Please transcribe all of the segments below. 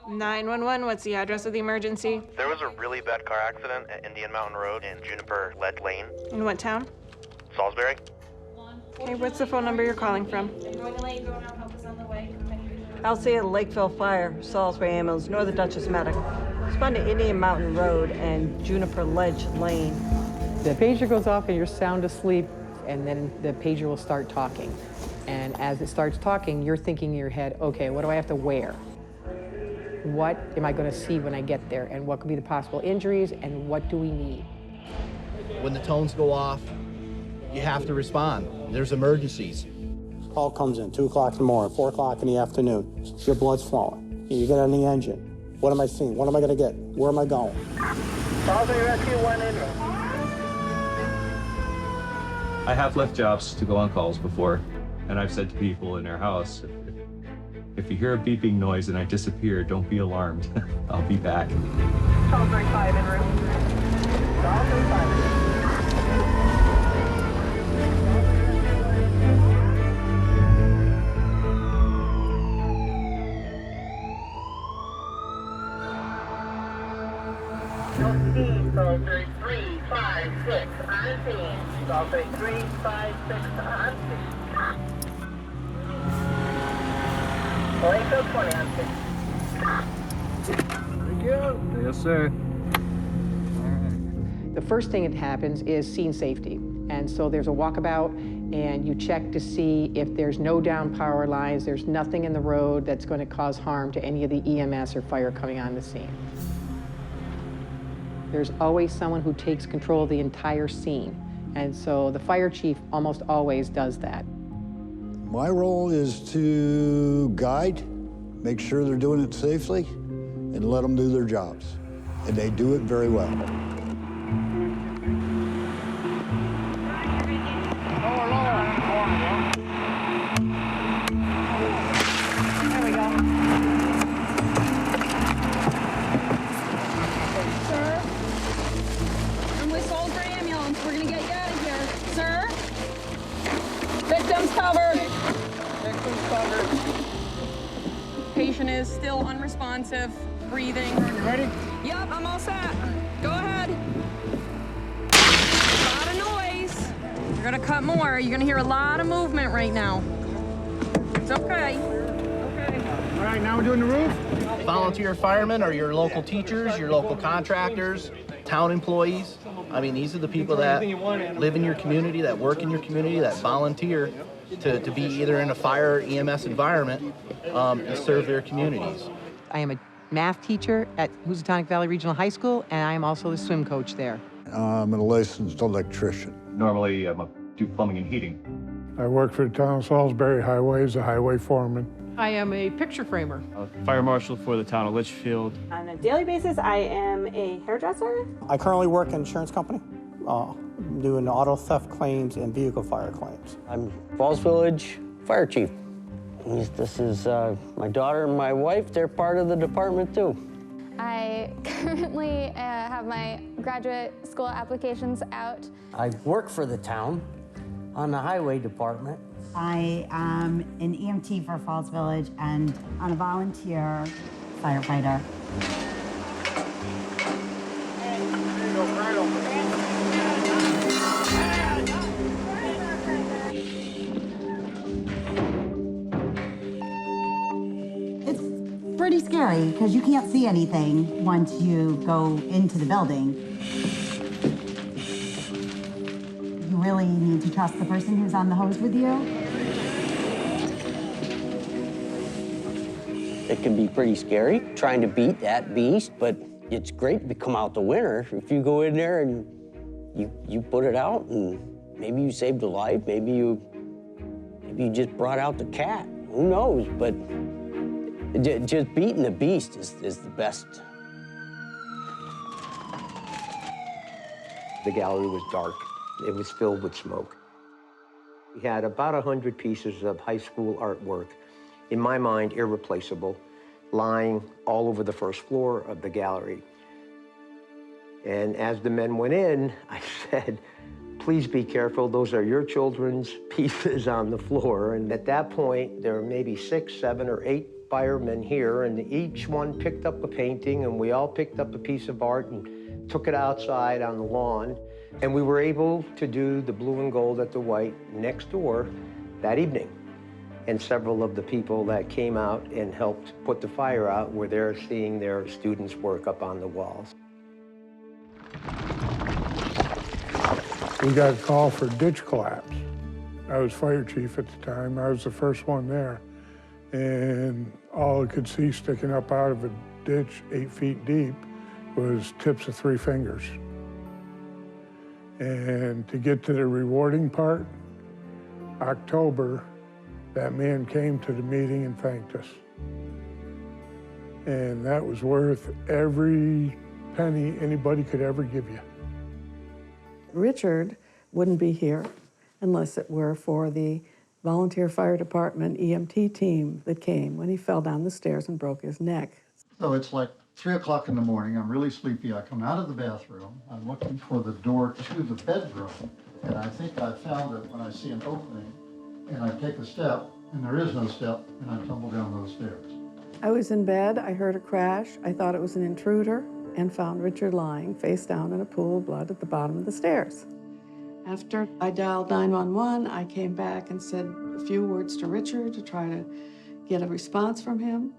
911, what's the address of the emergency? There was a really bad car accident at Indian Mountain Road in Juniper Ledge Lane. In what town? Salisbury. Okay, what's the phone number you're calling from? LC at Lakeville Fire, Salisbury Ambulance, Northern Dutchess Medical. Respond to Indian Mountain Road and Juniper Ledge Lane. The pager goes off and you're sound asleep, and then the pager will start talking. And as it starts talking, you're thinking in your head, okay, what do I have to wear? What am I going to see when I get there? And what could be the possible injuries, and what do we need? When the tones go off, you have to respond. There's emergencies. Call comes in, 2 o'clock in the morning, 4 o'clock in the afternoon. Your blood's flowing. You get on the engine. What am I seeing? What am I going to get? Where am I going? Salisbury Rescue 1 in. I have left jobs to go on calls before, and I've said to people in their house, if you hear a beeping noise and I disappear, don't be alarmed. I'll be back. Salisbury 5 en route. Salisbury 5 en route. Salisbury 356 on scene. Salisbury 356 on scene. Lakeville 20 on scene. Thank you. Yes, sir. The first thing that happens is scene safety. And so there's a walkabout, and you check to see if there's no down power lines, there's nothing in the road that's going to cause harm to any of the EMS or fire coming on the scene. There's always someone who takes control of the entire scene. And so the fire chief almost always does that. My role is to guide, make sure they're doing it safely, and let them do their jobs. And they do it very well. There we go. Sir, I'm with Salisbury Ambulance. We're gonna get you out of here. Sir? Victim's covered. Victim's covered. Patient is still unresponsive, breathing. You ready? Yep, I'm all set. Go ahead. A lot of noise. You're gonna cut more. You're gonna hear a lot of movement right now. It's okay. Okay. All right, now we're doing the roof. Volunteer firemen are your local teachers, your local contractors, town employees. I mean, these are the people that live in your community, that work in your community, that volunteer to be either in a fire or EMS environment and serve their communities. I am a math teacher at Housatonic Valley Regional High School, and I am also the swim coach there. I'm a licensed electrician. Normally, I do plumbing and heating. I work for the town of Salisbury Highway as a highway foreman. I am a picture framer. Fire marshal for the town of Litchfield. On a daily basis, I am a hairdresser. I currently work in an insurance company, doing auto theft claims and vehicle fire claims. I'm Falls Village Fire Chief. This is my daughter and my wife. They're part of the department too. I currently have my graduate school applications out. I work for the town on the highway department. I am an EMT for Falls Village and I'm a volunteer firefighter. It's pretty scary because you can't see anything once you go into the building. You really need to trust the person who's on the hose with you. It can be pretty scary trying to beat that beast, but it's great to come out the winner. If you go in there and you put it out and maybe you saved a life, maybe you just brought out the cat. Who knows? But just beating the beast is the best. The gallery was dark. It was filled with smoke. We had about 100 pieces of high school artwork, in my mind, irreplaceable, lying all over the first floor of the gallery. And as the men went in, I said, please be careful, those are your children's pieces on the floor. And at that point, there were maybe 6, 7, or 8 firemen here, and each one picked up a painting, and we all picked up a piece of art and took it outside on the lawn. And we were able to do the blue and gold at the white next door that evening. And several of the people that came out and helped put the fire out were there seeing their students work up on the walls. We got a call for ditch collapse. I was fire chief at the time. I was the first one there. And all I could see sticking up out of a ditch 8 feet deep was tips of 3 fingers. And to get to the rewarding part, October, that man came to the meeting and thanked us. And that was worth every penny anybody could ever give you. Richard wouldn't be here unless it were for the volunteer fire department EMT team that came when he fell down the stairs and broke his neck. So it's like 3 o'clock in the morning, I'm really sleepy, I come out of the bathroom, I'm looking for the door to the bedroom, and I think I found it when I see an opening, and I take a step, and there is no step, and I tumble down those stairs. I was in bed, I heard a crash, I thought it was an intruder, and found Richard lying face down in a pool of blood at the bottom of the stairs. After I dialed 911, I came back and said a few words to Richard to try to get a response from him.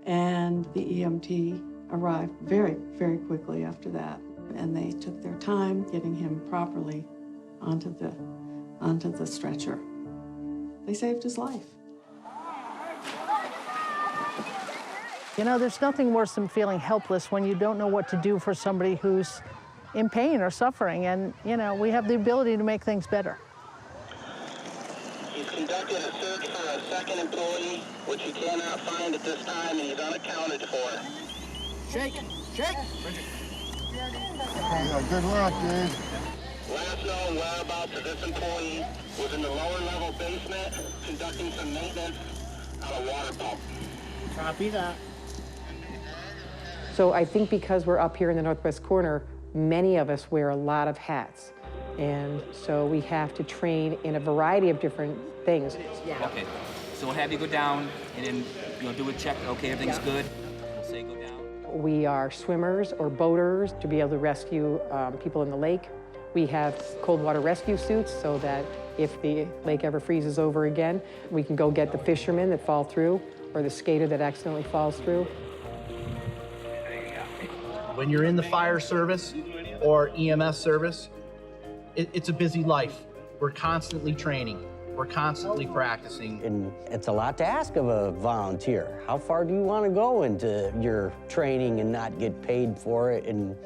And the EMT arrived very, very quickly after that. And they took their time getting him properly onto the stretcher. They saved his life. You know, there's nothing worse than feeling helpless when you don't know what to do for somebody who's in pain or suffering. And, you know, we have the ability to make things better. He's conducted a search for a second employee, which he cannot find at this time, and he's unaccounted for. Shake, shake. Good luck, dude. Last known whereabouts of this employee was in the lower level basement conducting some maintenance on a water pump. Copy that. So I think because we're up here in the northwest corner, many of us wear a lot of hats. And so we have to train in a variety of different things. Okay, so we'll have you go down and then do a check. Okay, everything's good. We'll say go down. We are swimmers or boaters to be able to rescue people in the lake. We have cold water rescue suits so that if the lake ever freezes over again, we can go get the fishermen that fall through or the skater that accidentally falls through. When you're in the fire service or EMS service, it's a busy life. We're constantly training. We're constantly practicing. And it's a lot to ask of a volunteer. How far do you want to go into your training and not get paid for it? And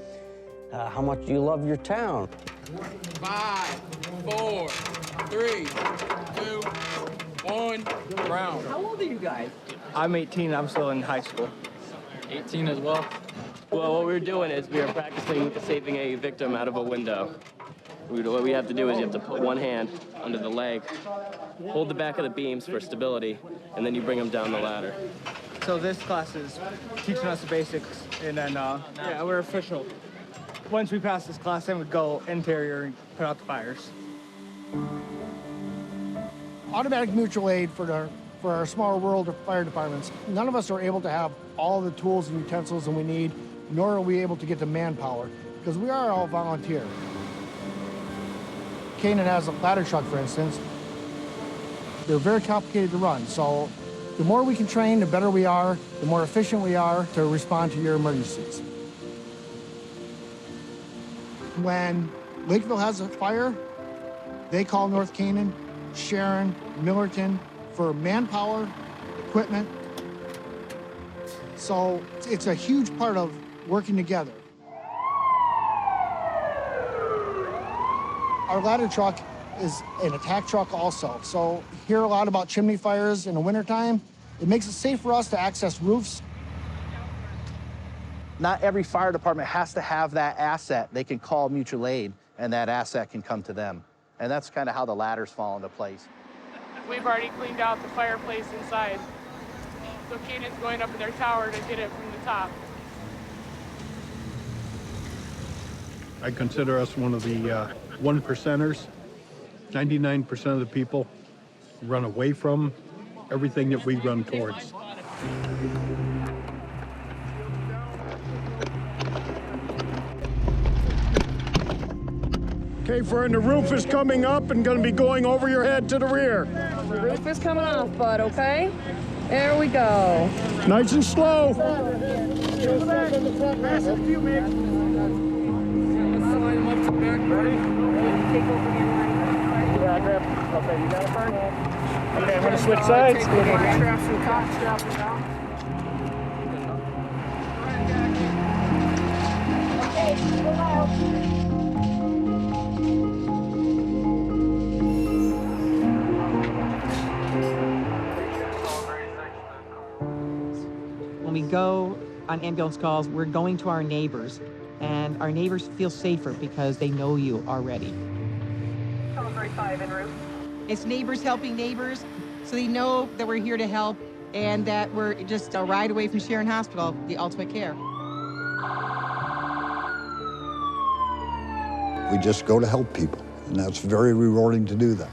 how much do you love your town? 5, 4, 3, 2, 1, round. How old are you guys? I'm 18, I'm still in high school. 18 as well. Well, what we're doing is we are practicing saving a victim out of a window. What we have to do is you have to put one hand under the leg, hold the back of the beams for stability, and then you bring them down the ladder. So this class is teaching us the basics, and then, yeah, we're official. Once we pass this class, then we go interior and put out the fires. Automatic mutual aid for our small rural fire departments. None of us are able to have all the tools and utensils that we need, nor are we able to get the manpower, because we are all volunteer. Canaan has a ladder truck, for instance. They're very complicated to run, so the more we can train, the better we are, the more efficient we are to respond to your emergencies. When Lakeville has a fire, they call North Canaan, Sharon, Millerton for manpower, equipment. So it's a huge part of working together. Our ladder truck is an attack truck also. So hear a lot about chimney fires in the wintertime. It makes it safe for us to access roofs. Not every fire department has to have that asset. They can call mutual aid, and that asset can come to them. And that's kind of how the ladders fall into place. We've already cleaned out the fireplace inside. So Canaan's going up in their tower to get it from the top. I consider us one of the 1%ers. 99% of the people run away from everything that we run towards. Okay, friend, the roof is coming up and going to be going over your head to the rear. The roof is coming off, bud, okay? There we go. Nice and slow. Okay, you got it, Fern? Okay, I'm going to switch sides. Okay, straps from the top, strap them down. When we go on ambulance calls, we're going to our neighbors, and our neighbors feel safer because they know you already. Celebrate 5 en route. It's neighbors helping neighbors, so they know that we're here to help and that we're just a ride away from Sharon Hospital, the ultimate care. We just go to help people, and that's very rewarding to do that.